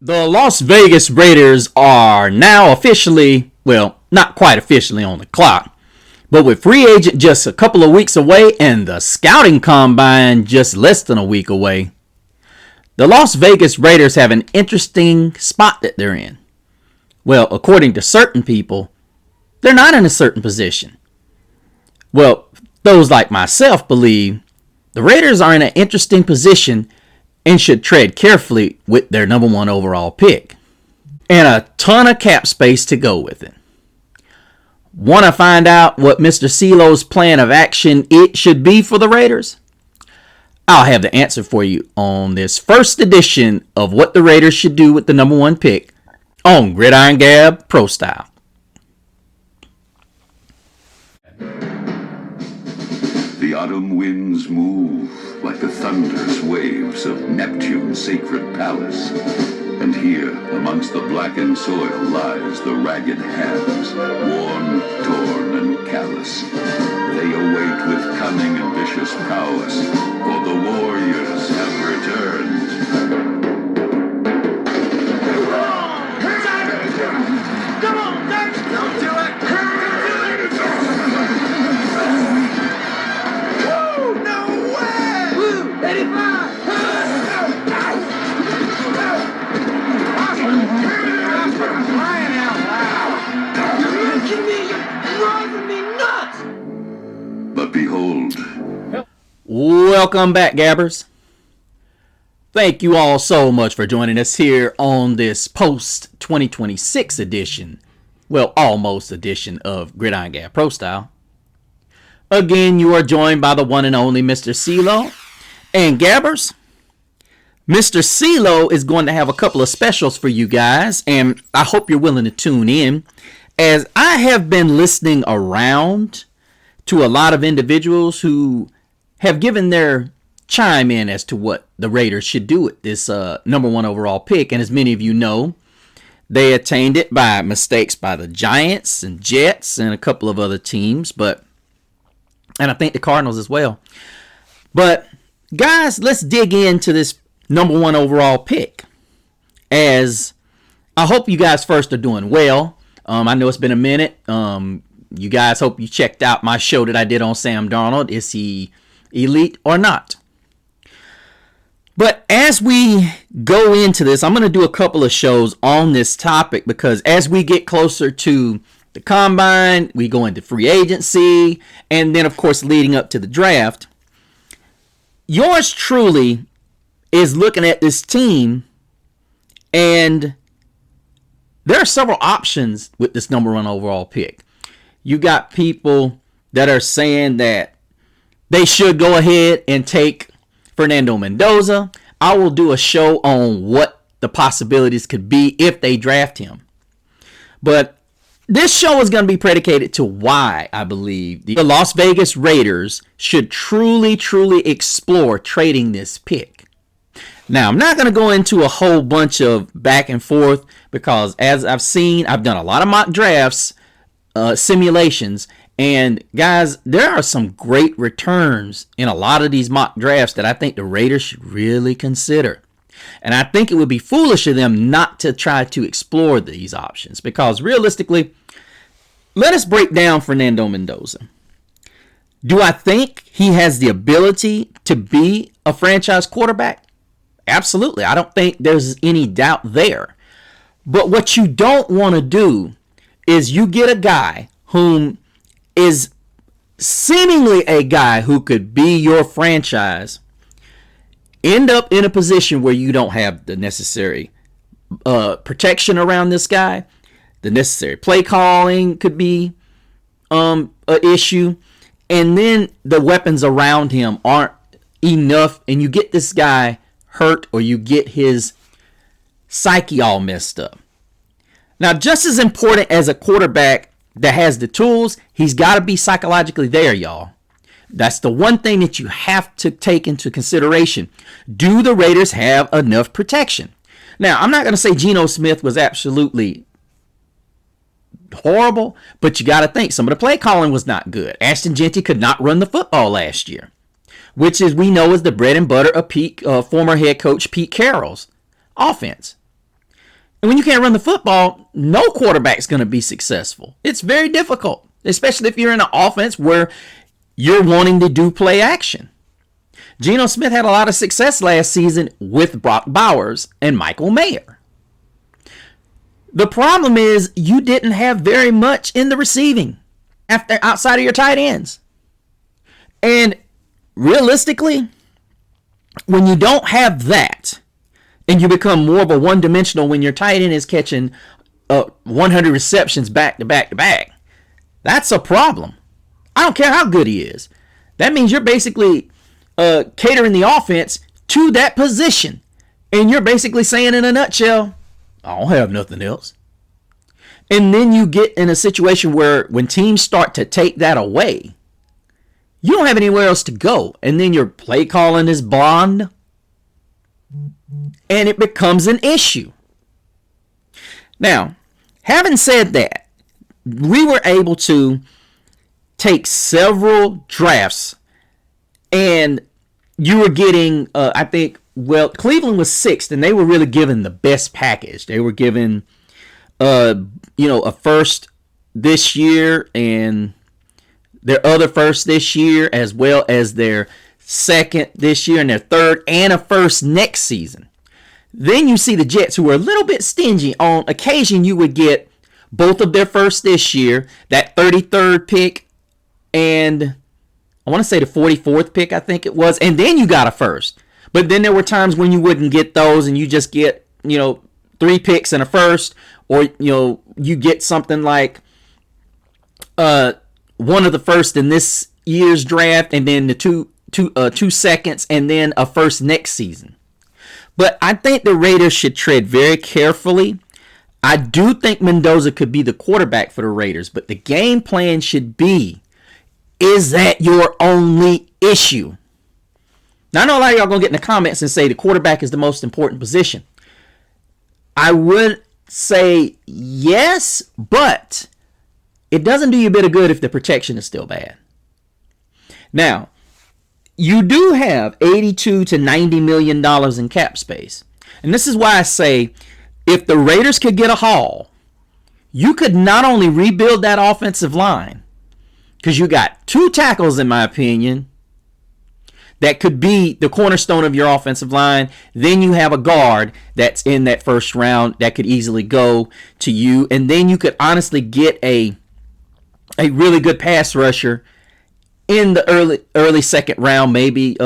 The Las Vegas Raiders are now officially, well, not quite officially on the clock, but with free agent just a couple of weeks away and the scouting combine just less than a week away, the Las Vegas Raiders have an interesting spot that they're in. Well, according to certain people, they're not in a certain position. Well, those like myself believe the Raiders are in an interesting position and should tread carefully with their number one overall pick. And a ton of cap space to go with it. Want to find out what Mr. CeeLo's plan of action it should be for the Raiders? I'll have the answer for you on this first edition of What the Raiders Should Do with the number one pick on Gridiron Gab Pro Style. The autumn winds move like the thunderous waves of Neptune's sacred palace. And here, amongst the blackened soil, lies the ragged hands, worn, torn, and callous. They await with cunning and vicious prowess, for the warriors have returned. Come on, Dirt! Don't do it! Woo! No way! Woo! 85! Crying out loud! You're making me, you're driving me nuts! But behold, Welcome back, Gabbers. Thank you all so much for joining us here on this post-2026 edition, well, almost edition of Gridiron Gab Pro Style. Again, you are joined by the one and only Mr. CeeLo. And Gabbers, Mr. CeeLo is going to have a couple of specials for you guys, and I hope you're willing to tune in, as I have been listening around to a lot of individuals who have given their chime in as to what the Raiders should do with this number one overall pick. And as many of you know, they attained it by mistakes by the Giants and Jets and a couple of other teams, and I think the Cardinals as well. But guys, let's dig into this number one overall pick, as I hope you guys first are doing well. I know it's been a minute. You guys, hope you checked out my show that I did on Sam Darnold. Is he elite or not? But as we go into this, I'm going to do a couple of shows on this topic, because as we get closer to the combine, we go into free agency, and then of course leading up to the draft, yours truly is looking at this team, and there are several options with this number one overall pick. You got people that are saying that they should go ahead and take Fernando Mendoza. I will do a show on what the possibilities could be if they draft him. But this show is going to be predicated to why I believe the Las Vegas Raiders should truly explore trading this pick. Now, I'm not going to go into a whole bunch of back and forth, because as I've seen, I've done a lot of mock drafts, simulations, and guys, there are some great returns in a lot of these mock drafts that I think the Raiders should really consider. And I think it would be foolish of them not to try to explore these options, because realistically, let us break down Fernando Mendoza. Do I think he has the ability to be a franchise quarterback? Absolutely. I don't think there's any doubt there. But what you don't want to do is you get a guy whom is seemingly a guy who could be your franchise, end up in a position where you don't have the necessary protection around this guy. The necessary play calling could be an issue. And then the weapons around him aren't enough, and you get this guy hurt, or you get his psyche all messed up. Now, just as important as a quarterback that has the tools, he's got to be psychologically there, y'all. That's the one thing that you have to take into consideration. Do the Raiders have enough protection? Now, I'm not going to say Geno Smith was absolutely horrible, but you got to think some of the play calling was not good. Ashton Jeanty could not run the football last year, which is, we know, is the bread and butter of former head coach Pete Carroll's offense. And when you can't run the football, no quarterback's going to be successful. It's very difficult, especially if you're in an offense where you're wanting to do play action. Geno Smith had a lot of success last season with Brock Bowers and Michael Mayer. The problem is you didn't have very much in the receiving outside of your tight ends. And realistically, when you don't have that, and you become more of a one-dimensional when your tight end is catching 100 receptions back to back to back, that's a problem. I don't care how good he is. That means you're basically catering the offense to that position. And you're basically saying in a nutshell, I don't have nothing else. And then you get in a situation where when teams start to take that away, you don't have anywhere else to go. And then your play calling is bland. And it becomes an issue. Now, having said that, we were able to take several drafts, and you were getting, I think, well, Cleveland was 6th, and they were really given the best package. They were given, a first this year and their other first this year, as well as their second this year and their third, and a first next season. Then you see the Jets, who were a little bit stingy. On occasion, you would get both of their first this year, that 33rd pick, and I want to say the 44th pick, I think it was, and then you got a first. But then there were times when you wouldn't get those, and you just get, 3 picks and a first, or, you get something like one of the first in this year's draft, and then the two seconds, and then a first next season. But I think the Raiders should tread very carefully. I do think Mendoza could be the quarterback for the Raiders, but the game plan should be, is that your only issue? Now, I know a lot of y'all going to get in the comments and say the quarterback is the most important position. I would say yes, but it doesn't do you a bit of good if the protection is still bad. Now, you do have $82 to $90 million in cap space. And this is why I say, if the Raiders could get a haul, you could not only rebuild that offensive line, because you got 2 tackles, in my opinion, that could be the cornerstone of your offensive line. Then you have a guard that's in that first round that could easily go to you. And then you could honestly get a really good pass rusher in the early second round, maybe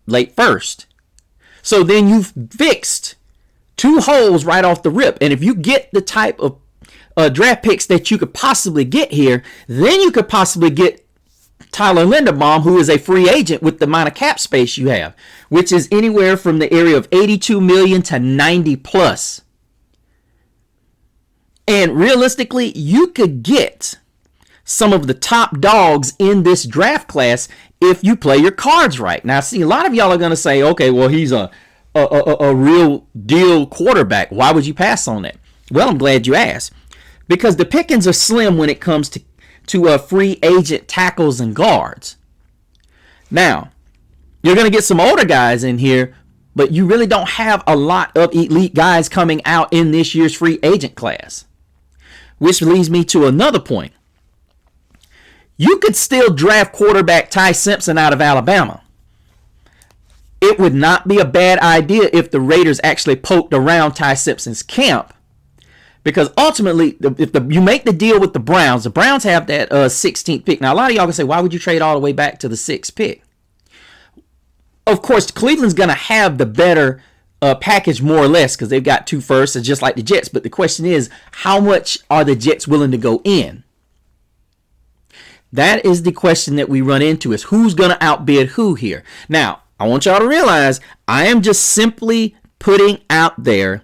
late first. So then you've fixed 2 holes right off the rip. And if you get the type of draft picks that you could possibly get here, then you could possibly get Tyler Linderbaum, who is a free agent with the amount of cap space you have, which is anywhere from the area of 82 million to 90 plus. And realistically, you could get some of the top dogs in this draft class if you play your cards right. Now, see, a lot of y'all are going to say, okay, well, he's a real deal quarterback. Why would you pass on that? Well, I'm glad you asked. Because the pickings are slim when it comes to free agent tackles and guards. Now, you're going to get some older guys in here, but you really don't have a lot of elite guys coming out in this year's free agent class. Which leads me to another point. You could still draft quarterback Ty Simpson out of Alabama. It would not be a bad idea if the Raiders actually poked around Ty Simpson's camp. Because ultimately, if you make the deal with the Browns have that 16th pick. Now, a lot of y'all can say, why would you trade all the way back to the 6th pick? Of course, Cleveland's going to have the better package more or less because they've got 2 firsts, just like the Jets. But the question is, how much are the Jets willing to go in? That is the question that we run into, is who's going to outbid who here. Now, I want y'all to realize I am just simply putting out there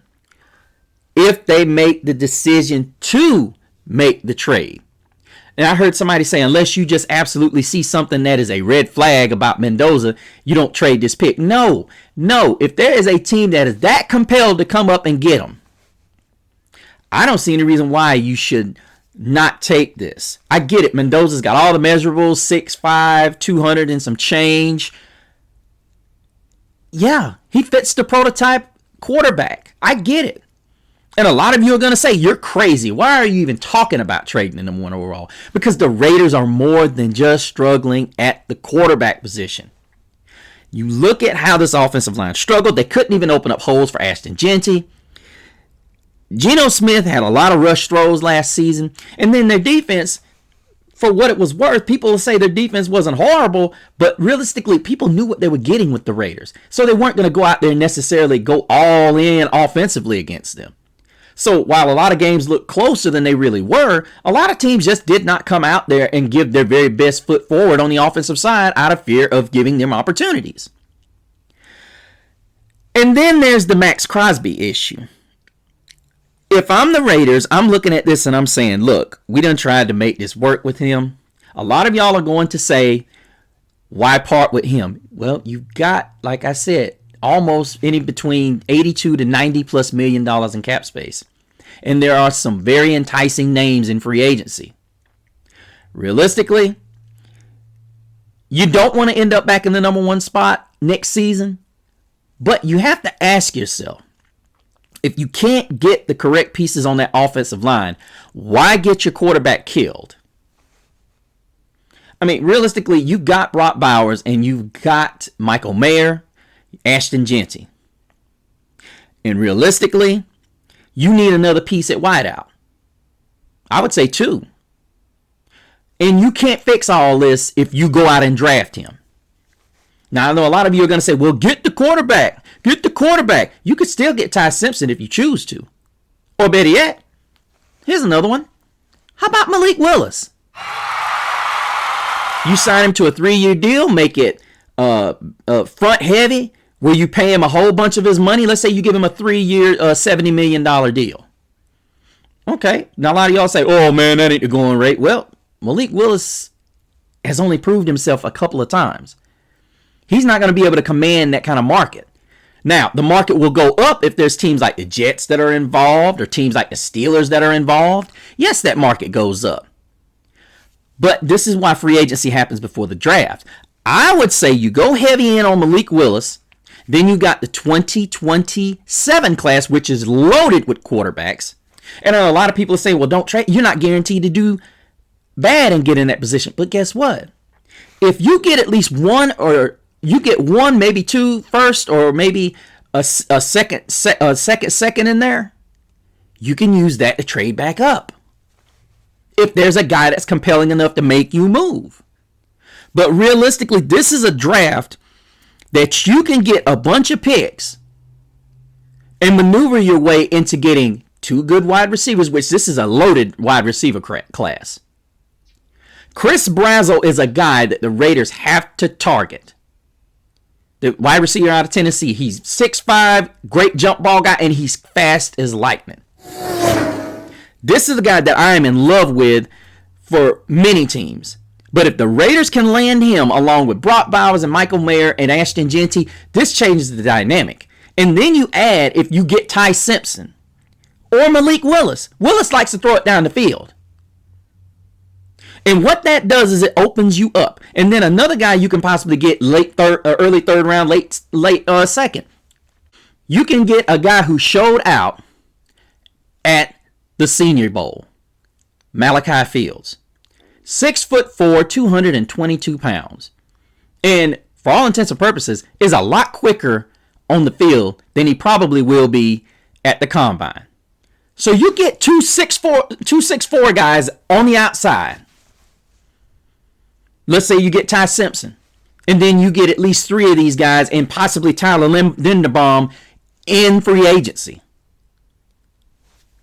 if they make the decision to make the trade. And I heard somebody say, unless you just absolutely see something that is a red flag about Mendoza, you don't trade this pick. No. If there is a team that is that compelled to come up and get him, I don't see any reason why you should not take this. I get it. Mendoza's got all the measurables, 6'5", 200 and some change. Yeah, he fits the prototype quarterback. I get it. And a lot of you are going to say, you're crazy. Why are you even talking about trading in the one overall? Because the Raiders are more than just struggling at the quarterback position. You look at how this offensive line struggled. They couldn't even open up holes for Ashton Jeanty. Geno Smith had a lot of rush throws last season. And then their defense, for what it was worth, people will say their defense wasn't horrible, but realistically, people knew what they were getting with the Raiders. So they weren't going to go out there and necessarily go all in offensively against them. So while a lot of games look closer than they really were, a lot of teams just did not come out there and give their very best foot forward on the offensive side out of fear of giving them opportunities. And then there's the Max Crosby issue. If I'm the Raiders, I'm looking at this and I'm saying, look, we done tried to make this work with him. A lot of y'all are going to say, why part with him? Well, you've got, like I said, almost any between 82 to 90 plus $1 million in cap space. And there are some very enticing names in free agency. Realistically, you don't want to end up back in the number 1 spot next season, but you have to ask yourself, if you can't get the correct pieces on that offensive line, why get your quarterback killed? I mean, realistically, you got Brock Bowers and you've got Michael Mayer, Ashton Jeanty. And realistically, you need another piece at wideout. I would say 2. And you can't fix all this if you go out and draft him. Now, I know a lot of you are going to say, well, get the quarterback. Get the quarterback. You could still get Ty Simpson if you choose to. Or better yet, here's another one. How about Malik Willis? You sign him to a 3-year deal, make it front heavy, where you pay him a whole bunch of his money. Let's say you give him a 3-year, $70 million deal. Okay. Now, a lot of y'all say, oh, man, that ain't the going rate. Well, Malik Willis has only proved himself a couple of times. He's not going to be able to command that kind of market. Now, the market will go up if there's teams like the Jets that are involved or teams like the Steelers that are involved. Yes, that market goes up. But this is why free agency happens before the draft. I would say you go heavy in on Malik Willis. Then you got the 2027 class, which is loaded with quarterbacks. And a lot of people say, well, don't trade. You're not guaranteed to do bad and get in that position. But guess what? If you get at least one, or you get one, maybe 2 first, or maybe a second in there, you can use that to trade back up. If there's a guy that's compelling enough to make you move. But realistically, this is a draft that you can get a bunch of picks and maneuver your way into getting 2 good wide receivers, which this is a loaded wide receiver class. Chris Brazzell is a guy that the Raiders have to target. The wide receiver out of Tennessee. He's 6'5", great jump ball guy, and he's fast as lightning. This is a guy that I am in love with for many teams. But if the Raiders can land him along with Brock Bowers and Michael Mayer and Ashton Jeanty, this changes the dynamic. And then you add, if you get Ty Simpson or Malik Willis. Willis likes to throw it down the field. And what that does is it opens you up. And then another guy you can possibly get late third, early third round, late second. You can get a guy who showed out at the Senior Bowl, Malachi Fields. 6'4", 222 pounds. And for all intents and purposes, is a lot quicker on the field than he probably will be at the combine. So you get 2'6'4" guys on the outside. Let's say you get Ty Simpson. And then you get at least 3 of these guys and possibly Tyler Linderbaum in free agency.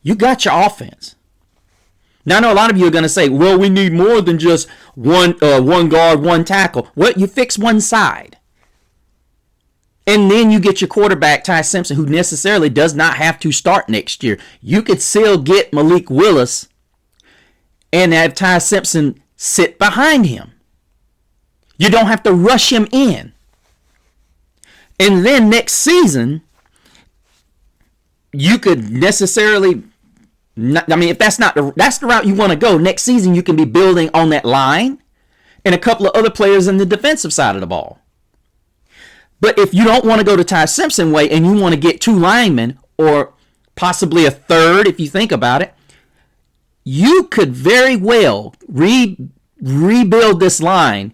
You got your offense. Now, I know a lot of you are going to say, well, we need more than just one guard, one tackle. Well, you fix one side. And then you get your quarterback, Ty Simpson, who necessarily does not have to start next year. You could still get Malik Willis and have Ty Simpson sit behind him. You don't have to rush him in. And then next season, you could necessarily... if that's the route you want to go, next season you can be building on that line and a couple of other players in the defensive side of the ball. But if you don't want to go to Ty Simpson way and you want to get 2 linemen or possibly a third if you think about it. You could very well rebuild this line,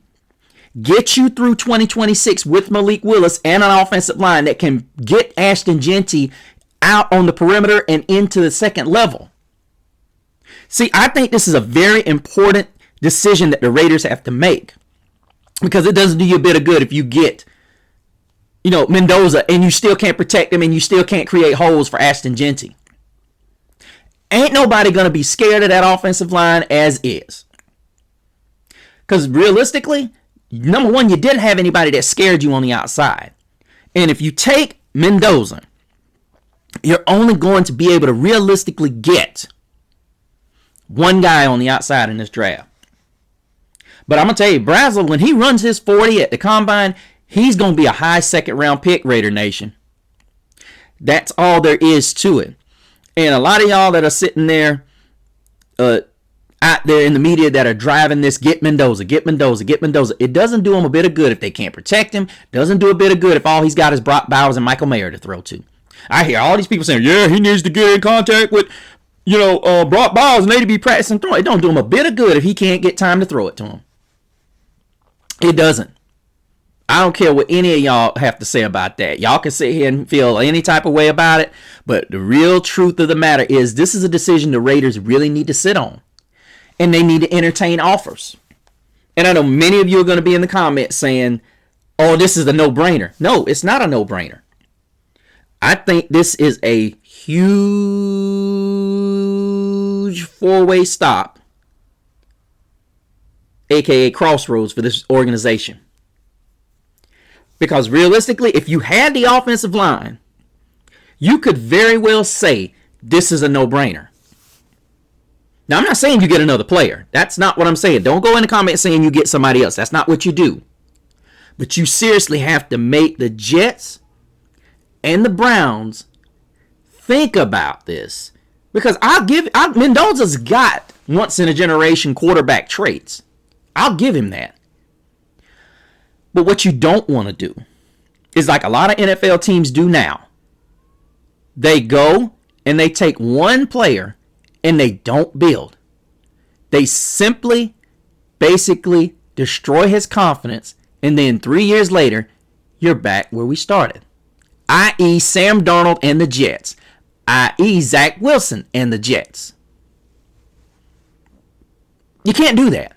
get you through 2026 with Malik Willis and an offensive line that can get Ashton Jeanty out on the perimeter and into the second level. See, I think this is a very important decision that the Raiders have to make, because it doesn't do you a bit of good if you get, Mendoza and you still can't protect him and you still can't create holes for Ashton Jeanty. Ain't nobody going to be scared of that offensive line as is. Because realistically, number one, you didn't have anybody that scared you on the outside. And if you take Mendoza, you're only going to be able to realistically get one guy on the outside in this draft. But I'm going to tell you, Brazel, when he runs his 40 at the combine, he's going to be a high second round pick, Raider Nation. That's all there is to it. And a lot of y'all that are sitting there out there in the media that are driving this, get Mendoza. It doesn't do him a bit of good if they can't protect him. Doesn't do a bit of good if all he's got is Brock Bowers and Michael Mayer to throw to. I hear all these people saying, yeah, he needs to get in contact with, Brock Bowers and they need to be practicing throwing. It don't do him a bit of good if he can't get time to throw it to him. It doesn't. I don't care what any of y'all have to say about that. Y'all can sit here and feel any type of way about it, but the real truth of the matter is this is a decision the Raiders really need to sit on, and they need to entertain offers. And I know many of you are going to be in the comments saying, oh, this is a no-brainer. No, it's not a no-brainer. I think this is a huge four-way stop, aka crossroads, for this organization. Because realistically, if you had the offensive line, you could very well say this is a no-brainer. Now, I'm not saying you get another player. That's not what I'm saying. Don't go in the comments saying you get somebody else. That's not what you do. But you seriously have to make the Jets and the Browns think about this. Because Mendoza's got once-in-a-generation quarterback traits. I'll give him that. But what you don't want to do is like a lot of NFL teams do now. They go and they take one player and they don't build. They simply, basically destroy his confidence, and then 3 years later, you're back where we started. I.e. Sam Darnold and the Jets. I.e. Zach Wilson and the Jets. You can't do that.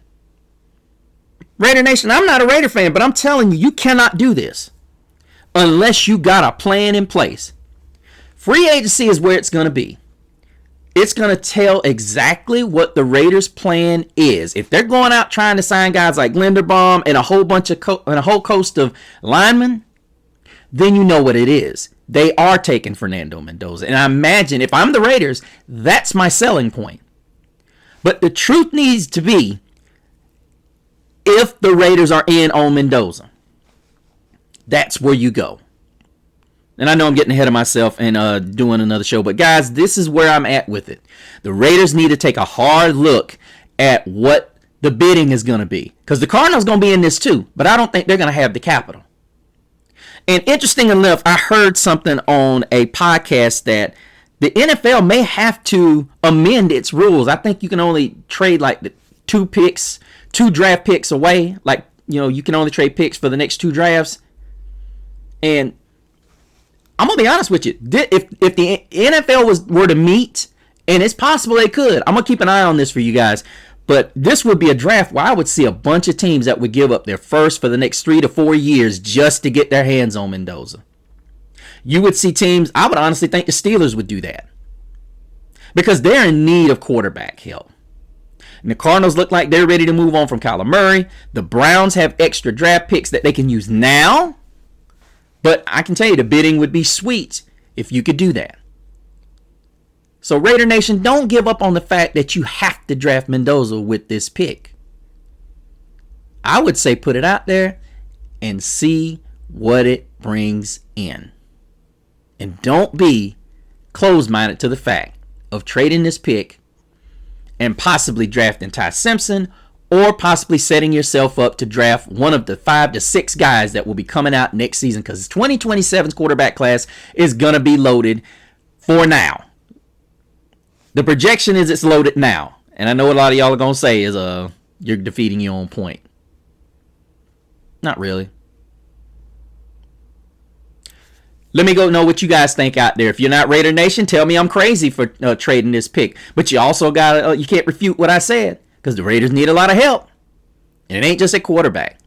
Raider Nation, I'm not a Raider fan, but I'm telling you, you cannot do this unless you got a plan in place. Free agency is where it's going to be. It's going to tell exactly what the Raiders' plan is. If they're going out trying to sign guys like Linderbaum and a whole bunch of and a whole host of linemen, then you know what it is. They are taking Fernando Mendoza. And I imagine if I'm the Raiders, that's my selling point. But the truth needs to be, if the Raiders are in on Mendoza, that's where you go. And I know I'm getting ahead of myself and doing another show, but guys, this is where I'm at with it. The Raiders need to take a hard look at what the bidding is going to be, because the Cardinals going to be in this too, but I don't think they're going to have the capital. And interesting enough, I heard something on a podcast that the NFL may have to amend its rules. I think you can only trade like the two draft picks away. Like, you can only trade picks for the next two drafts. And I'm going to be honest with you. If the NFL were to meet, and it's possible they could, I'm going to keep an eye on this for you guys. But this would be a draft where I would see a bunch of teams that would give up their first for the next 3 to 4 years just to get their hands on Mendoza. You would see teams, I would honestly think the Steelers would do that, because they're in need of quarterback help. And the Cardinals look like they're ready to move on from Kyler Murray. The Browns have extra draft picks that they can use now. But I can tell you, the bidding would be sweet if you could do that. So Raider Nation, don't give up on the fact that you have to draft Mendoza with this pick. I would say put it out there and see what it brings in. And don't be closed-minded to the fact of trading this pick and possibly drafting Ty Simpson, or possibly setting yourself up to draft one of the 5 to 6 guys that will be coming out next season, because 2027's quarterback class is going to be loaded for now. The projection is it's loaded now. And I know what a lot of y'all are going to say is you're defeating your own point. Not really. Let me go know what you guys think out there. If you're not Raider Nation, tell me I'm crazy for trading this pick. But you also got you can't refute what I said, because the Raiders need a lot of help. And it ain't just at quarterback.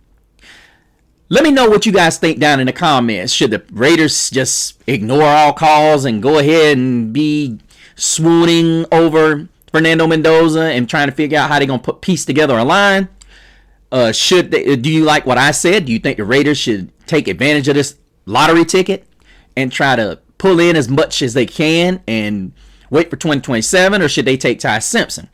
Let me know what you guys think down in the comments. Should the Raiders just ignore all calls and go ahead and be swooning over Fernando Mendoza and trying to figure out how they're going to piece together a line? Do you like what I said? Do you think the Raiders should take advantage of this lottery ticket and try to pull in as much as they can and wait for 2027, or should they take Ty Simpson?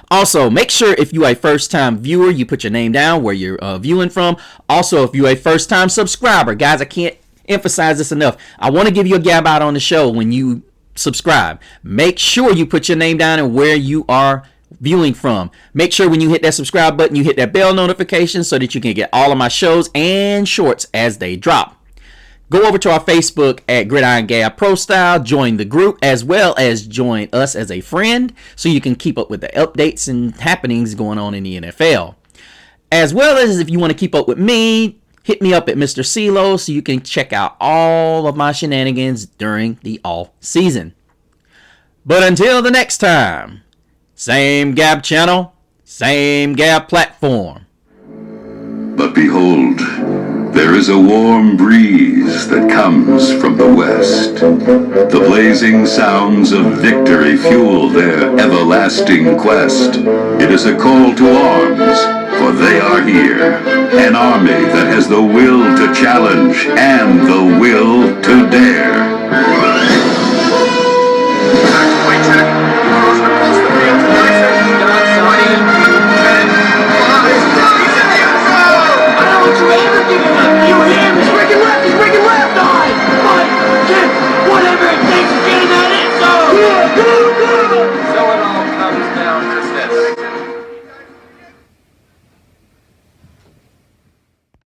Also, make sure if you are a first-time viewer, you put your name down where you're viewing from. Also, if you're a first-time subscriber, guys, I can't emphasize this enough. I want to give you a gab out on the show when you subscribe. Make sure you put your name down and where you are viewing from. Make sure when you hit that subscribe button, you hit that bell notification so that you can get all of my shows and shorts as they drop. Go over to our Facebook at Gridiron Gab Pro Style, join the group, as well as join us as a friend so you can keep up with the updates and happenings going on in the NFL. As well as if you want to keep up with me, hit me up at Mr. CeeLo so you can check out all of my shenanigans during the off season. But until the next time, same Gab channel, same Gab platform. But behold, there is a warm breeze that comes from the west. The blazing sounds of victory fuel their everlasting quest. It is a call to arms, for they are here. An army that has the will to challenge and the will to dare.